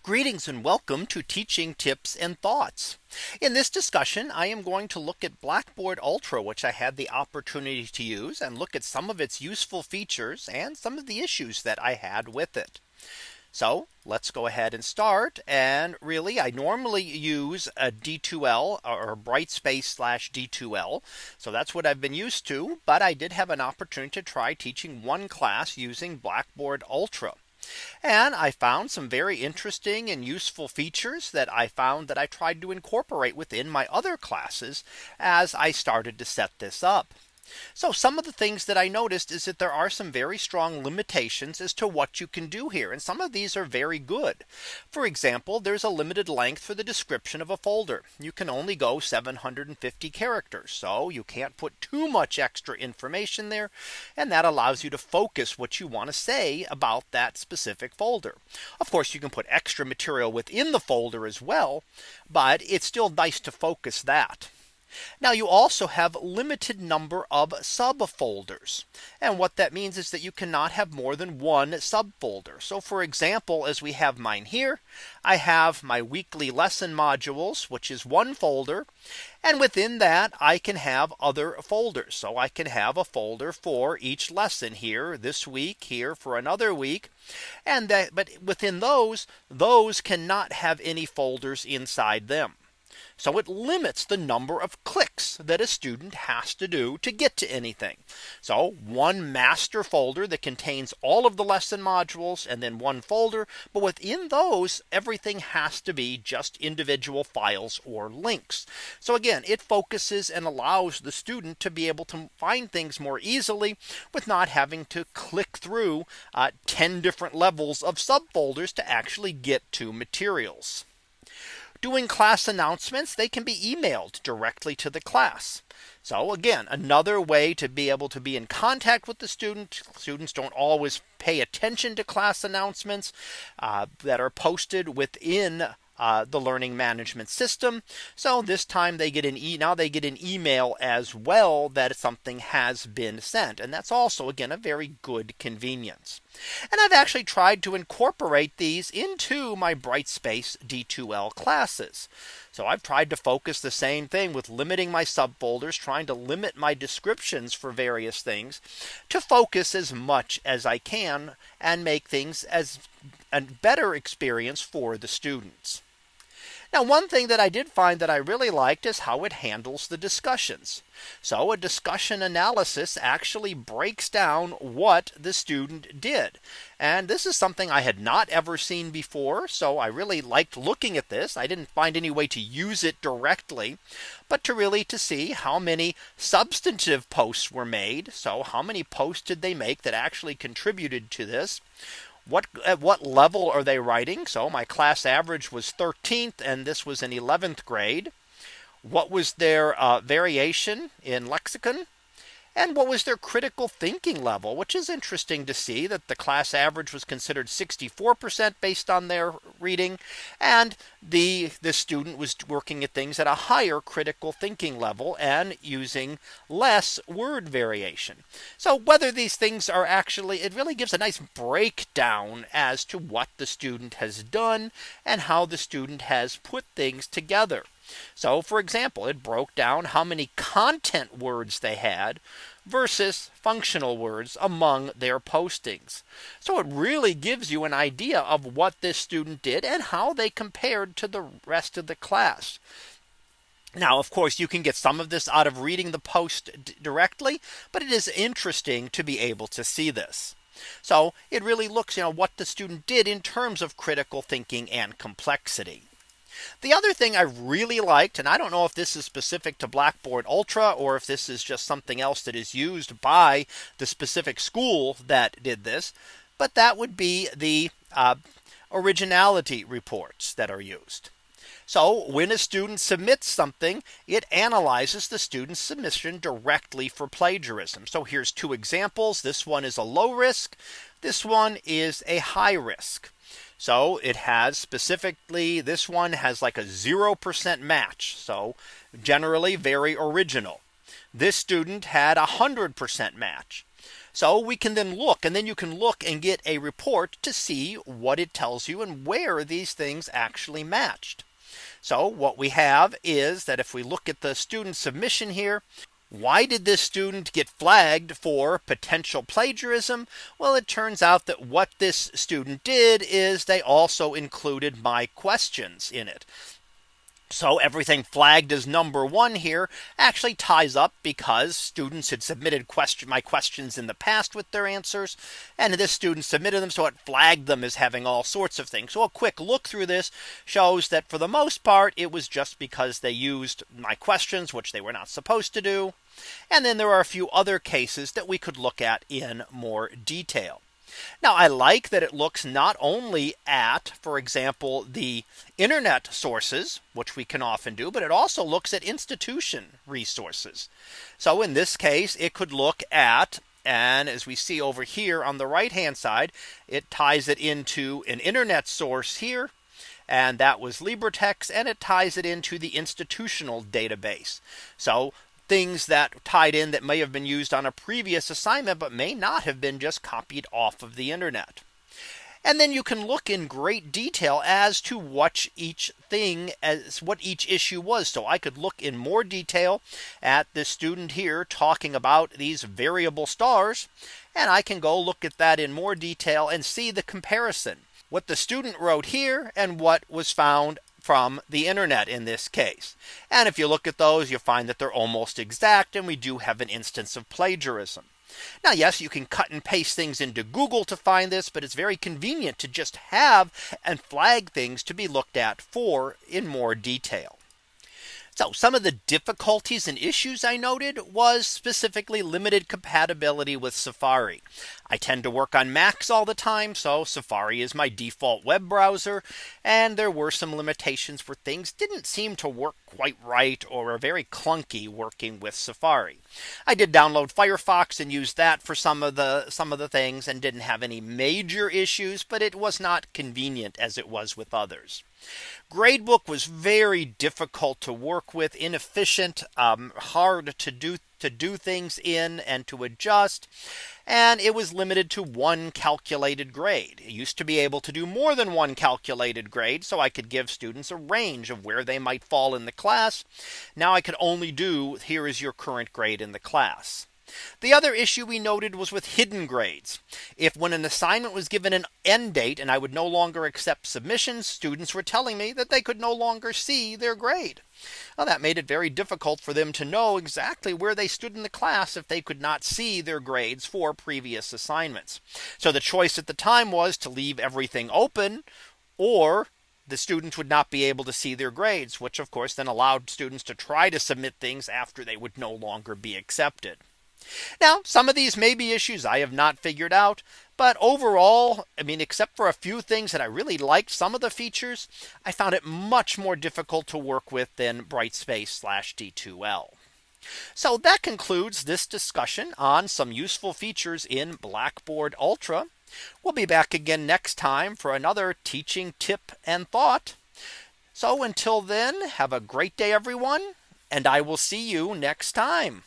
Greetings and welcome to Teaching Tips and Thoughts. In this discussion, I am going to look at Blackboard Ultra, which I had the opportunity to use, and look at some of its useful features and some of the issues that I had with it. So let's go ahead and start. And really, I normally use a D2L or Brightspace / D2L. So that's what I've been used to. But I did have an opportunity to try teaching one class using Blackboard Ultra. And I found some very interesting and useful features that I found that I tried to incorporate within my other classes as I started to set this up. So some of the things that I noticed is that there are some very strong limitations as to what you can do here. And some of these are very good. For example, there's a limited length for the description of a folder. You can only go 750 characters. So you can't put too much extra information there. And that allows you to focus what you want to say about that specific folder. Of course, you can put extra material within the folder as well, but it's still nice to focus that. Now you also have limited number of subfolders. And what that means is that you cannot have more than one subfolder. So for example, as we have mine here, I have my weekly lesson modules, which is one folder. And within that, I can have other folders. So I can have a folder for each lesson here this week, here for another week. And that, but within those cannot have any folders inside them. So it limits the number of clicks that a student has to do to get to anything. So one master folder that contains all of the lesson modules, and then one folder. But within those, everything has to be just individual files or links. So again, it focuses and allows the student to be able to find things more easily with not having to click through 10 different levels of subfolders to actually get to materials. Doing class announcements, they can be emailed directly to the class. So again, another way to be able to be in contact with the student. Students don't always pay attention to class announcements that are posted within the learning management system. So this time they get now they get an email as well that something has been sent. And that's also, again, a very good convenience. And I've actually tried to incorporate these into my Brightspace D2L classes. So I've tried to focus the same thing with limiting my subfolders, trying to limit my descriptions for various things to focus as much as I can and make things as a better experience for the students. Now, one thing that I did find that I really liked is how it handles the discussions. So a discussion analysis actually breaks down what the student did. And this is something I had not ever seen before. So I really liked looking at this. I didn't find any way to use it directly, but to see how many substantive posts were made. So how many posts did they make that actually contributed to this? At what level are they writing? So my class average was 13th, and this was in 11th grade. What was their variation in lexicon? And what was their critical thinking level, which is interesting to see that the class average was considered 64% based on their reading. And the student was working at things at a higher critical thinking level and using less word variation. So whether these things are actually, it really gives a nice breakdown as to what the student has done and how the student has put things together. So for example, it broke down how many content words they had versus functional words among their postings. So it really gives you an idea of what this student did and how they compared to the rest of the class. Now, of course, you can get some of this out of reading the post directly, but it is interesting to be able to see this. So it really looks, what the student did in terms of critical thinking and complexity. The other thing I really liked, and I don't know if this is specific to Blackboard Ultra or if this is just something else that is used by the specific school that did this, but that would be the originality reports that are used. So when a student submits something, it analyzes the student's submission directly for plagiarism. So here's two examples. This one is a low risk. This one is a high risk. So it has specifically, this one has like a 0% match. So generally very original. This student had a 100% match. So we can then look, and then you can look and get a report to see what it tells you and where these things actually matched. So what we have is that if we look at the student submission here, why did this student get flagged for potential plagiarism? Well, it turns out that what this student did is they also included my questions in it. So everything flagged as number 1 here actually ties up because students had submitted my questions in the past with their answers, and this student submitted them, so it flagged them as having all sorts of things. So a quick look through this shows that for the most part it was just because they used my questions, which they were not supposed to do. And then there are a few other cases that we could look at in more detail. Now, I like that it looks not only at, for example, the internet sources, which we can often do, but it also looks at institution resources. So in this case, it could look at, and as we see over here on the right hand side, it ties it into an internet source here. And that was LibreText, and it ties it into the institutional database. So things that tied in that may have been used on a previous assignment, but may not have been just copied off of the internet. And then you can look in great detail as to what each issue was. So I could look in more detail at this student here talking about these variable stars, and I can go look at that in more detail and see the comparison. What the student wrote here and what was found from the internet in this case. And if you look at those, you find that they're almost exact, and we do have an instance of plagiarism. Now, yes, you can cut and paste things into Google to find this, but it's very convenient to just have and flag things to be looked at in more detail. So some of the difficulties and issues I noted was specifically limited compatibility with Safari. I tend to work on Macs all the time, so Safari is my default web browser, and there were some limitations where things didn't seem to work quite right or are very clunky working with Safari. I did download Firefox and use that for some of the things and didn't have any major issues, but it was not convenient as it was with others. Gradebook was very difficult to work with, inefficient, hard to do things in and to adjust. And it was limited to one calculated grade. It used to be able to do more than one calculated grade, so I could give students a range of where they might fall in the class. Now I could only do, here is your current grade in the class. The other issue we noted was with hidden grades. If when an assignment was given an end date and I would no longer accept submissions, students were telling me that they could no longer see their grade. Well, that made it very difficult for them to know exactly where they stood in the class if they could not see their grades for previous assignments. So the choice at the time was to leave everything open, or the students would not be able to see their grades, which of course then allowed students to try to submit things after they would no longer be accepted. Now, some of these may be issues I have not figured out, but overall, except for a few things that I really liked, some of the features, I found it much more difficult to work with than Brightspace/D2L. So that concludes this discussion on some useful features in Blackboard Ultra. We'll be back again next time for another teaching tip and thought. So until then, have a great day, everyone, and I will see you next time.